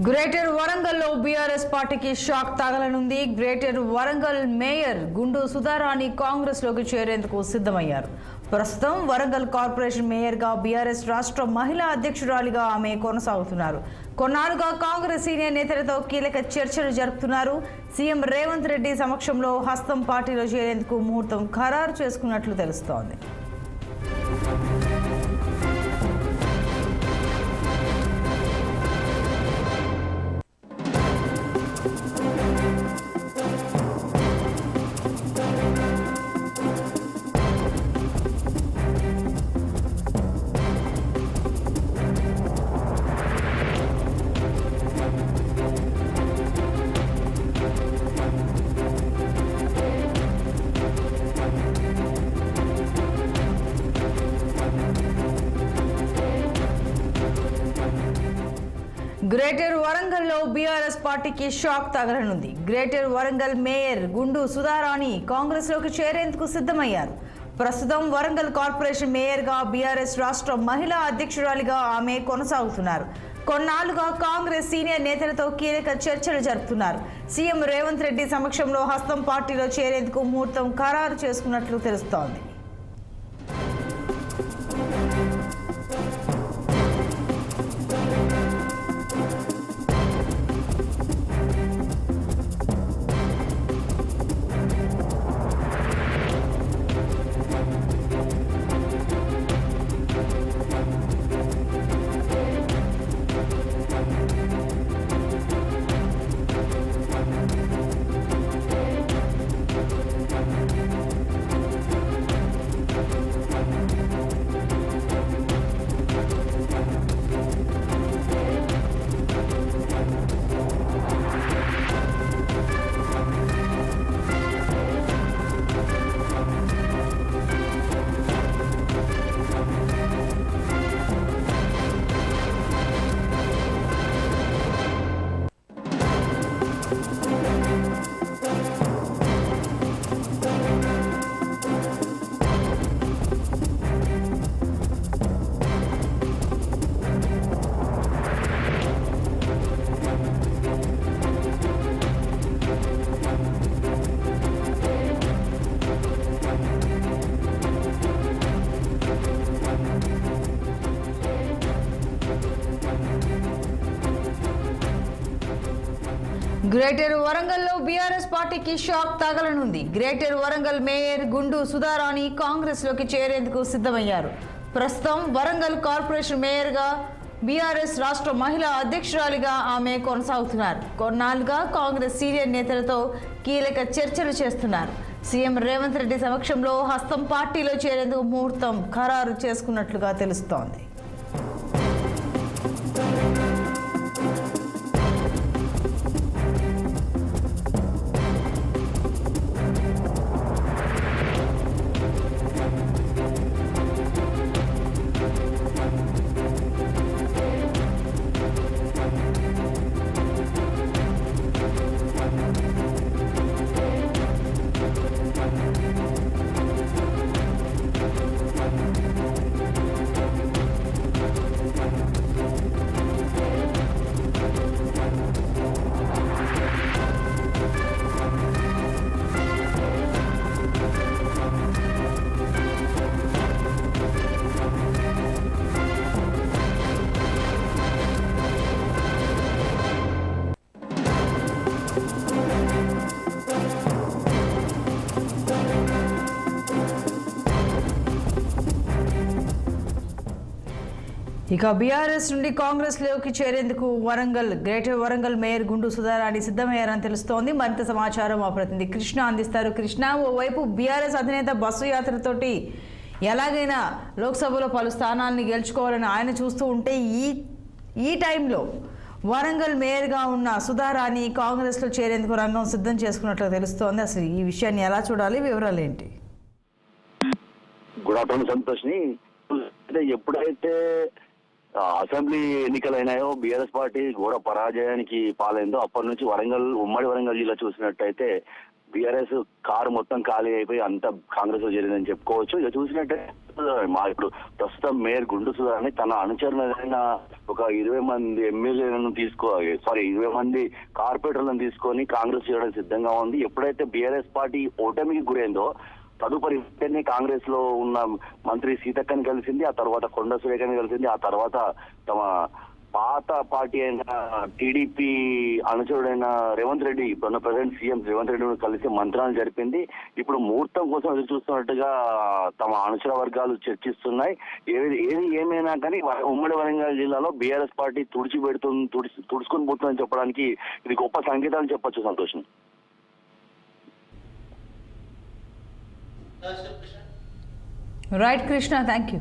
Greater వరంగల్లో BRS పార్టీకి shock తగలనుంది. Greater Warangal mayor గుండు సుధారాణి కాంగ్రెస్ లోకి చేరేందుకు సిద్ధమయ్యారు. ప్రస్తుతం వరంగల్ కార్పొరేషన్ మేయర్ గా బీఆర్ఎస్ రాష్ట్ర మహిళా అధ్యక్షురాలిగా ఆమె కొనసాగుతున్నారు. కొన్నాళ్లుగా కాంగ్రెస్ సీనియర్ నేతలతో కీలక చర్చలు జరుపుతున్నారు. సీఎం రేవంత్ రెడ్డి సమక్షంలో హస్తం పార్టీలో చేరేందుకు ముహూర్తం ఖరారు చేసుకున్నట్లు తెలుస్తోంది. గ్రేటర్ వరంగల్లో బీఆర్ఎస్ పార్టీకి షాక్ తగలనుంది. గ్రేటర్ వరంగల్ మేయర్ గుండు సుధారాణి కాంగ్రెస్ లోకి చేరేందుకు సిద్ధమయ్యారు. ప్రస్తుతం వరంగల్ కార్పొరేషన్ మేయర్ గా బీఆర్ఎస్ రాష్ట్ర మహిళా అధ్యక్షురాలిగా ఆమె కొనసాగుతున్నారు. కొన్నాళ్లుగా కాంగ్రెస్ సీనియర్ నేతలతో కీలక చర్చలు జరుపుతున్నారు. సీఎం రేవంత్ రెడ్డి సమక్షంలో హస్తం పార్టీలో చేరేందుకు ముహూర్తం ఖరారు చేసుకున్నట్లు తెలుస్తోంది. గ్రేటర్ వరంగల్లో బీఆర్ఎస్ పార్టీకి షాక్ తగలనుంది. గ్రేటర్ వరంగల్ మేయర్ గుండు సుధారాణి కాంగ్రెస్ లోకి చేరేందుకు సిద్ధమయ్యారు. ప్రస్తుతం వరంగల్ కార్పొరేషన్ మేయర్ గా బీఆర్ఎస్ రాష్ట్ర మహిళా అధ్యక్షురాలిగా ఆమె కొనసాగుతున్నారు. కొన్నాళ్లుగా కాంగ్రెస్ సీనియర్ నేతలతో కీలక చర్చలు చేస్తున్నారు. సీఎం రేవంత్ రెడ్డి సమక్షంలో హస్తం పార్టీలో చేరేందుకు ముహూర్తం ఖరారు చేసుకున్నట్లుగా తెలుస్తోంది. ఇక బీఆర్ఎస్ నుండి కాంగ్రెస్ లోకి చేరేందుకు గ్రేటర్ వరంగల్ మేయర్ గుండు సుధారాణి సిద్ధమయ్యారని తెలుస్తోంది. మరింత సమాచారం మా ప్రతినిధి కృష్ణ అందిస్తారు. కృష్ణ, ఓవైపు బీఆర్ఎస్ అధినేత బస్సు యాత్రతోటి ఎలాగైనా లోక్సభలో పలు స్థానాలను గెలుచుకోవాలని ఆయన చూస్తూ ఉంటే ఈ టైంలో వరంగల్ మేయర్గా ఉన్న సుధారాణి కాంగ్రెస్లో చేరేందుకు రంగం సిద్ధం చేసుకున్నట్లు తెలుస్తోంది. అసలు ఈ విషయాన్ని ఎలా చూడాలి, వివరాలు ఏంటి? గుడ్ ఆఫ్టర్నూన్ సంతోష్ని. ఎప్పుడైతే అసెంబ్లీ ఎన్నికలైనాయో బీఆర్ఎస్ పార్టీ ఘోర పరాజయానికి పాలైందో అప్పటి నుంచి ఉమ్మడి వరంగల్ జిల్లా చూసినట్టయితే బీఆర్ఎస్ కారు మొత్తం ఖాళీ అయిపోయి అంతా కాంగ్రెస్ లో చేరిందని చెప్పుకోవచ్చు. ఇక చూసినట్టే మా ఇప్పుడు ప్రస్తుతం మేయర్ గుండు సుధాని తన అనుచరులైన ఒక 20 మంది ఎమ్మెల్యేలను 20 మంది కార్పొరేటర్లను తీసుకొని కాంగ్రెస్ చేయడం సిద్ధంగా ఉంది. ఎప్పుడైతే బీఆర్ఎస్ పార్టీ ఓటమికి గురైందో తదుపరి వెంటనే కాంగ్రెస్ లో ఉన్న మంత్రి సీతక్కని కలిసింది, ఆ తర్వాత కొండ సురేఖని కలిసింది, ఆ తర్వాత తమ పాత పార్టీ అయిన టీడీపీ అనుచరుడైన రేవంత్ రెడ్డి, ఇప్పుడున్న ప్రజెంట్ సీఎం రేవంత్ రెడ్డి కలిసి మంత్రాలు జరిపింది. ఇప్పుడు ముహూర్తం కోసం ఎదురు చూస్తున్నట్టుగా తమ అనుచర వర్గాలు చర్చిస్తున్నాయి. ఏది ఏమైనా కానీ ఉమ్మడి వరంగల్ జిల్లాలో బీఆర్ఎస్ పార్టీ తుడుచుకొని పోతుందని చెప్పడానికి ఇది గొప్ప సంకేతాలు చెప్పొచ్చు. సంతోషం. Right Krishna, thank you.